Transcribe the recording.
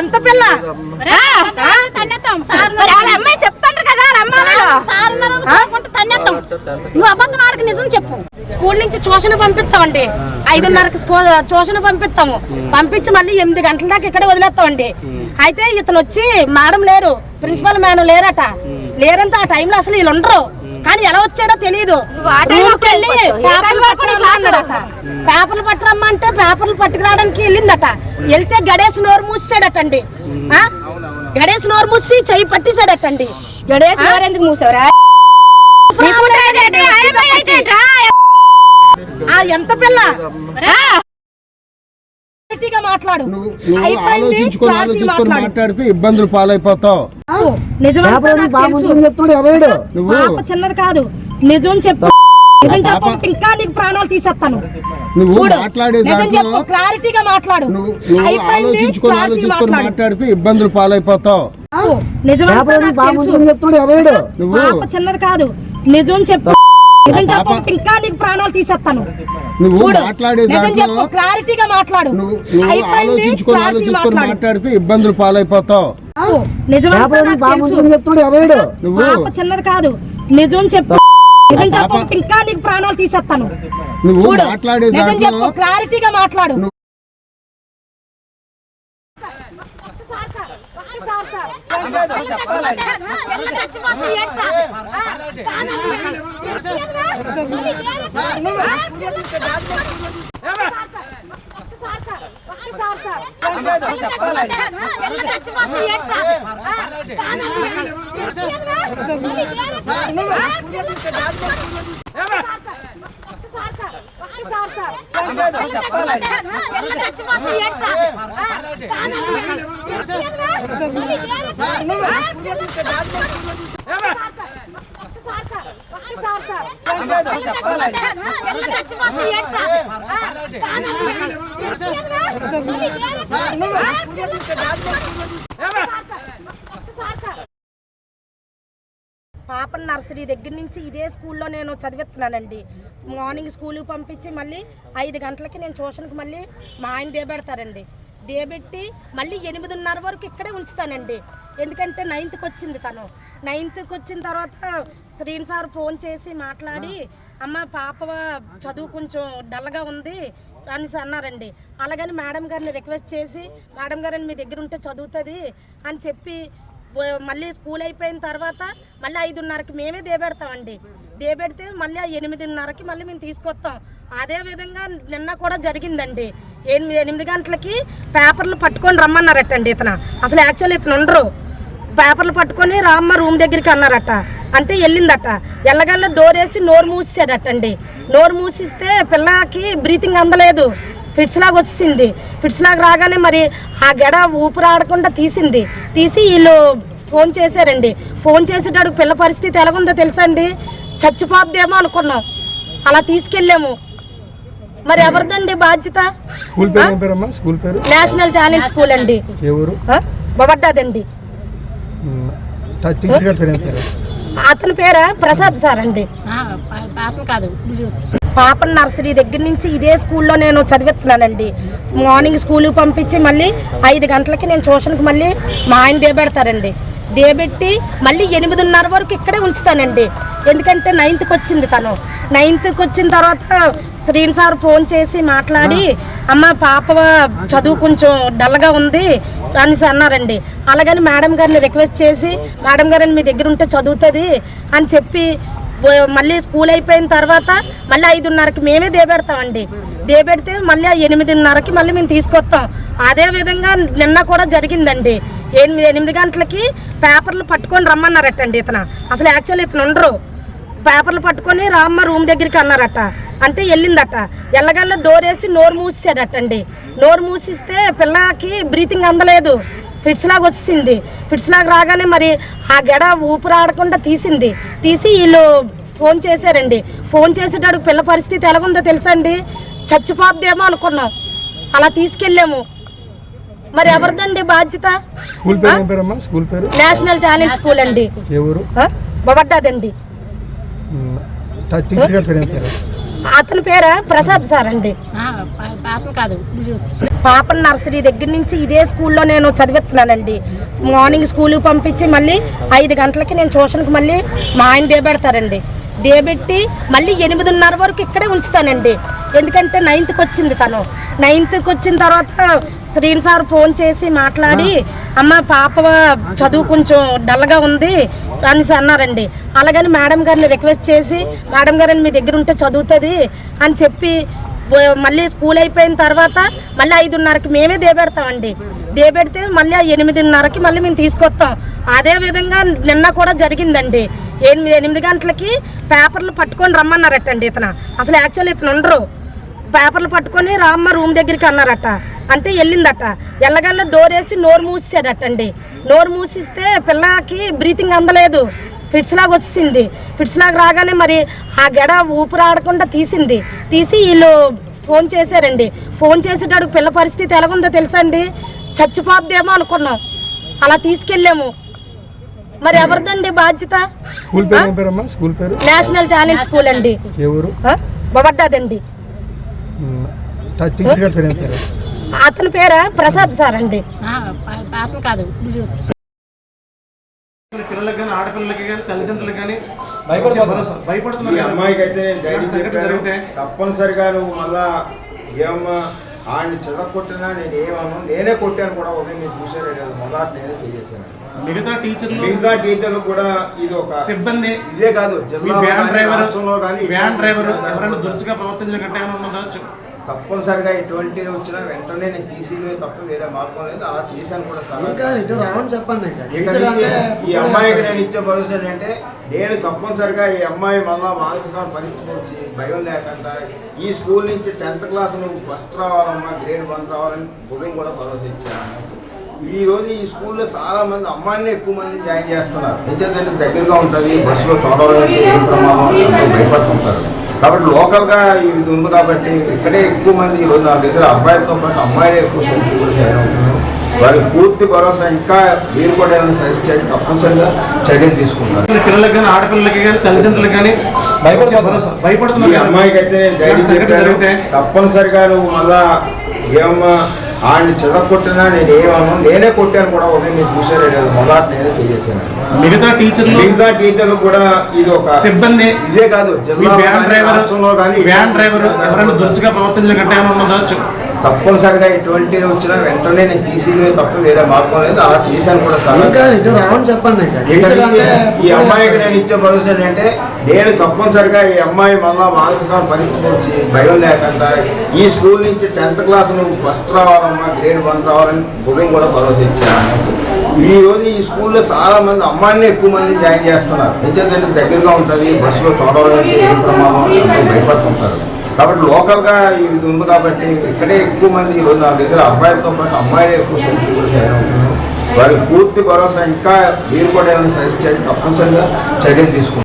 ఎంత పిల్ల అమ్మాయి చెప్తాంటారు కదా నువ్వు అబద్ధం ఆడక నిజం చెప్పు. స్కూల్ నుంచి ట్యూషన్ పంపిస్తామండి, 5:30కి ట్యూషన్ పంపిస్తాము. పంపించి మళ్ళీ 8 గంటల దాకా ఇక్కడ వదిలేస్తామండి. అయితే ఇతను వచ్చి మేడం లేరు, ప్రిన్సిపల్ మేడం లేరట. లేరంటే ఆ టైంలో అసలు వీళ్ళు ఉండరు. కానీ ఎలా వచ్చాడో తెలియదు. పేపర్లు పట్టరమ్మంటే పేపర్లు పట్టుకురావడానికి వెళ్ళిందట. వెళ్తే గణేష్ నోరు మూసాడటండి. గణేష్ నోరు మూసి చెయ్యి పట్టేశాడటండి. గణేష్ నోరు ఎందుకు మూసావురా? ఎంత పిల్ల మాట్లాడు. మాట్లాడితే ఇబ్బందులు పాలైపోతావు. చిన్నది కాదు, నిజం చెప్పు. నిజం చెప్పు, ఇంకా నీకు ప్రాణాలు తీసేస్తాను. నిజం చెప్పు, క్లారిటీగా మాట్లాడు. మాట్లాడితే ఇబ్బందులు పాలైపోతావు. చిన్నది కాదు, నిజం చెప్పు. నిజం చెప్పు, ఇంకా నీకు ప్రాణాలు తీసేస్తాను. నిజం చెప్పు, క్లారిటీగా మాట్లాడు. మాట్లాడితే ఇబ్బందులు పాలైపోతావు. చిన్నది కాదు, నిజం చెప్పు. నిజం చెప్పు, ఇంకా నీకు ప్రాణాలు తీసేస్తాను. నిజం చెప్పు, క్లారిటీగా మాట్లాడు. పాప నర్సరీ దగ్గర నుంచి ఇదే స్కూల్లో నేను చదివిస్తున్నానండి. మార్నింగ్ స్కూల్కి పంపించి మళ్ళీ 5 గంటలకి నేను ట్యూషన్కి మళ్ళీ మా ఆయన దేబెడతారండి. దేబెట్టి మళ్ళీ 8:30 వరకు ఇక్కడే ఉంచుతానండి. ఎందుకంటే 9th వచ్చింది తను. 9th వచ్చిన తర్వాత శ్రీన్ సార్ ఫోన్ చేసి మాట్లాడి, అమ్మ పాప చదువు కొంచెం డల్గా ఉంది అనేసి అన్నారండి. అలాగని మేడం గారిని రిక్వెస్ట్ చేసి, మేడం గారిని మీ దగ్గర ఉంటే చదువుతుంది అని చెప్పి మళ్ళీ స్కూల్ అయిపోయిన తర్వాత మళ్ళీ 5:30కి మేమే దేబెడతామండి. దేబెడితే మళ్ళీ 8:30కి మళ్ళీ మేము తీసుకొస్తాం. అదే విధంగా నిన్న కూడా జరిగిందండి. 8 గంటలకి పేపర్లు పట్టుకొని రమ్మన్నారటండి. ఇతను అసలు యాక్చువల్ ఇతను ఉండరు. పేపర్లు పట్టుకొని రామ్మ రూమ్ దగ్గరికి అన్నారట. అంటే వెళ్ళిందట. ఎల్లగల్ల డోర్ వేసి నోరు మూసేదటండి. నోరు మూసిస్తే పిల్లకి బ్రీతింగ్ అందలేదు, ఫిట్స్ లాగా వచ్చింది. ఫిట్స్ లాగా రాగానే మరి ఆ గెడ ఊపిరాడకుండా తీసింది. తీసి వీళ్ళు ఫోన్ చేశారండి. ఫోన్ చేసేటప్పుడు పిల్ల పరిస్థితి ఎలాగుందో తెలుసా అండి? చచ్చిపోద్దేమో అనుకున్నాం. అలా తీసుకెళ్ళాము. మరి ఎవరిదండి బాధ్యత? నేషనల్ టాలెంట్ స్కూల్ అండి, బొబడ్డాదండి. అతని పేరు ప్రసాద్ సార్ అండి. పాప నర్సరీ దగ్గర నుంచి ఇదే స్కూల్లో నేను చదివిస్తున్నానండి. మార్నింగ్ స్కూల్కి పంపించి మళ్ళీ 5 గంటలకి నేను ట్యూషన్కి మళ్ళీ మా ఆయన దేబెడతారండి. దేబెట్టి మళ్ళీ 8:30 వరకు ఇక్కడే ఉంచుతానండి. ఎందుకంటే 9th వచ్చింది తను. 9th వచ్చిన తర్వాత శ్రీన్ సార్ ఫోన్ చేసి మాట్లాడి, అమ్మ పాప చదువు కొంచెం డల్గా ఉంది అనేసి అన్నారండి. అలాగని మేడం గారిని రిక్వెస్ట్ చేసి, మేడం గారిని మీ దగ్గర ఉంటే చదువుతుంది అని చెప్పి మళ్ళీ స్కూల్ అయిపోయిన తర్వాత మళ్ళీ 5:30కి మేమే దేబెడతామండి. దేబెడితే మళ్ళీ 8:30కి మళ్ళీ మేము తీసుకొస్తాం. అదే విధంగా నిన్న కూడా జరిగిందండి. 8 గంటలకి పేపర్లు పట్టుకొని రమ్మన్నారటండి. ఇతను అసలు యాక్చువల్ ఇతను ఉండరు. పేపర్లు పట్టుకొని రామ్మ రూమ్ దగ్గరికి అన్నారట. అంటే వెళ్ళిందట. ఎల్లగల్ల డోర్ వేసి నోరు మూసేదటండి. నోరు మూసిస్తే పిల్లకి బ్రీతింగ్ అందలేదు, ఫిట్స్ లాగా వచ్చింది. ఫిట్స్ లాగా రాగానే మరి ఆ గెడ ఊపిరాడకుండా తీసింది. తీసి వీళ్ళు ఫోన్ చేశారండి. ఫోన్ చేసేటప్పుడు పిల్ల పరిస్థితి ఎలాగుందో తెలుసా అండి? చచ్చిపోద్దేమో అనుకున్నాం. అలా తీసుకెళ్ళాము. మరి ఎవరిదండి బాధ్యత? నేషనల్ టాలెంట్ స్కూల్ అండి, బొబడ్డాదండి. అతని పేరు ప్రసాద్ సార్ అండి. పాప నర్సరీ దగ్గర నుంచి ఇదే స్కూల్లో నేను చదివిస్తున్నానండి. మార్నింగ్ స్కూల్కి పంపించి మళ్ళీ 5 గంటలకి నేను ట్యూషన్కి మళ్ళీ మా ఆయన దేబెడతారండి. దేబెట్టి మళ్ళీ 8:30 వరకు ఇక్కడే ఉంచుతానండి. ఎందుకంటే 9th వచ్చింది తను. 9th వచ్చిన తర్వాత శ్రీన్ సార్ ఫోన్ చేసి మాట్లాడి, అమ్మ పాప చదువు కొంచెం డల్గా ఉంది అనేసి అన్నారండి. అలాగని మేడం గారిని రిక్వెస్ట్ చేసి, మేడం గారిని మీ దగ్గర ఉంటే చదువుతుంది అని చెప్పి మళ్ళీ స్కూల్ అయిపోయిన తర్వాత మళ్ళీ 5:30కి మేమే దేబెడతామండి. దేబెడితే మళ్ళీ 8:30కి మళ్ళీ మేము తీసుకొస్తాం. అదే విధంగా నిన్న కూడా జరిగిందండి. 8 గంటలకి పేపర్లు పట్టుకొని రమ్మన్నారటండి. అసలు యాక్చువల్ ఇతను ఉండరు. పేపర్లు పట్టుకొని రామ్మ రూమ్ దగ్గరికి అన్నారట. అంటే వెళ్ళిందట. ఎల్లగల్ల డోర్ వేసి నోరు మూసేసాడటండి. నోరు మూసిస్తే పిల్లకి బ్రీతింగ్ అందలేదు. ఫిట్స్ లాగా వచ్చింది. ఫిట్స్ లాగా రాగానే మరి ఆ గెడ ఊపిరాడకుండా తీసి వీళ్ళు ఫోన్ చేశారండి. ఫోన్ చేసేటప్పుడు పిల్ల పరిస్థితి ఎలాగుందో తెలుసా అండి? చచ్చిపోద్దేమో అనుకున్నాం. అలా తీసుకెళ్ళాము. మరి ఎవరిదండి బాధ్యత? స్కూల్ పేరు ఏం పేరమ్మా? స్కూల్ పేరు నేషనల్ టాలెంట్ స్కూల్ అండి. ఎవరు? బొబడ్డాదండి. టీచర్ గారి పేరు ఏం పేరు? అతని పేరు ప్రసాద్ సార్ అండి. కాదు, పిల్లలకి కానీ ఆడపిల్లలకి కానీ తల్లిదండ్రులకు కానీ భయపడుతున్నారు. ఈ అమ్మాయికి అయితే నేను ధైర్యం చెప్పాను. తప్పనిసరిగా నువ్వు మళ్ళా ఏమమ్మా ఆడిని చెదకొట్టినా నేను ఏమన్నా నేనే కొట్టాను కూడా. ఉదయం మీరు చూసారే కదా, మొదటి నేనే చేసేసాను. మిగతా టీచర్లు కూడా ఇది ఒక సిబ్బంది, ఇదే కాదు వ్యాన్ డ్రైవర్ ఎవరైనా దురుసుగా ప్రవర్తించిన గట్ట ఏమైనా ఉన్నదా? తప్పనిసరిగా ఎటువంటి వచ్చినా వెంటనే నేను తీసివే తప్ప వేరే మార్గం లేదు. అలా చేశాను కూడా చాలా. చెప్పండి. ఈ అమ్మాయికి నేను ఇచ్చే భరోసా ఏంటంటే, నేను తప్పనిసరిగా ఈ అమ్మాయి మళ్ళా మానసిక పరిస్థితి వచ్చి భయం లేకుండా ఈ స్కూల్ నుంచి 10th క్లాస్ నువ్వు ఫస్ట్ రావాలమ్మా, గ్రేడ్ 1 రావాలని ఉదయం కూడా భరోసా ఇచ్చాను. ఈ రోజు ఈ స్కూల్లో చాలా మంది అమ్మాయిని ఎక్కువ మంది జాయిన్ చేస్తున్నారు. ఎందుకంటే దగ్గరగా ఉంటుంది, బస్సులో తోడవడానికి ఏం ప్రమాదం భయపడుతుంటారు. కాబట్టి లోకల్గా ఇది ఉంది కాబట్టి ఇక్కడే ఎక్కువ మంది ఈరోజు నా దగ్గర అబ్బాయిలతో పాటు అమ్మాయిలే ఎక్కువ సంఖ్య కూడా జాయిన్ అవుతున్నారు. వారికి పూర్తి భరోసా ఇంకా మీరు కూడా ఏమైనా సజెస్ట్ చేయండి, తప్పనిసరిగా చర్యలు తీసుకుంటారు. పిల్లలకి కానీ ఆడపిల్లలకి కానీ తల్లిదండ్రులకు కానీ భయపడుతున్నారు. ఈ అమ్మాయికి అయితే నేను ధైర్యం చెప్పాను. తప్పనిసరిగా నువ్వు మళ్ళా ఏమమ్మా ఆడిని చెదకొట్టినా నేను ఏమన్నా నేనే కొట్టాను కూడా. ఉదయం మీరు చూసారే కదా, మొదటి నేనే చేసేసాను. మిగతా టీచర్లు కూడా ఇది ఒక సిబ్బంది, ఇదే కాదు వ్యాన్ డ్రైవర్ ఎవరైనా దురుసుగా ప్రవర్తించిన గట్ట ఏమైనా ఉన్నదా? తప్పనిసరిగా ఎటువంటి వచ్చినా వెంటనే నేను తీసివే తప్ప వేరే మార్గం లేదు. అలా చేశాను కూడా చాలా. చెప్పండి. ఈ అమ్మాయికి నేను ఇచ్చే భరోసా ఏంటంటే, నేను తప్పనిసరిగా ఈ అమ్మాయి మళ్ళా మానసిక పరిస్థితి వచ్చి భయం లేకుండా ఈ స్కూల్ నుంచి 10th క్లాస్ నువ్వు ఫస్ట్ రావాలమ్మా, గ్రేడ్ 1 రావాలని ఉదయం కూడా భరోసా ఇచ్చాను. ఈ రోజు ఈ స్కూల్లో చాలా మంది అమ్మాయిని ఎక్కువ మంది జాయిన్ చేస్తున్నారు. ఎందుకంటే దగ్గరగా ఉంటుంది, బస్సులో తోడవడానికి ఏం ప్రమాదం భయపడుతుంటారు. కాబట్టి లోకల్గా ఇది ఉంది కాబట్టి ఇక్కడే ఎక్కువ మంది ఈరోజు నా దగ్గర అబ్బాయిలతో పాటు అమ్మాయిలే ఎక్కువ సంఖ్య కూడా జాయిన్ అవుతున్నారు. వారికి పూర్తి భరోసా ఇంకా మీరు కూడా ఏమైనా సజెస్ట్ చేయండి, తప్పనిసరిగా చర్యలు తీసుకుంటారు.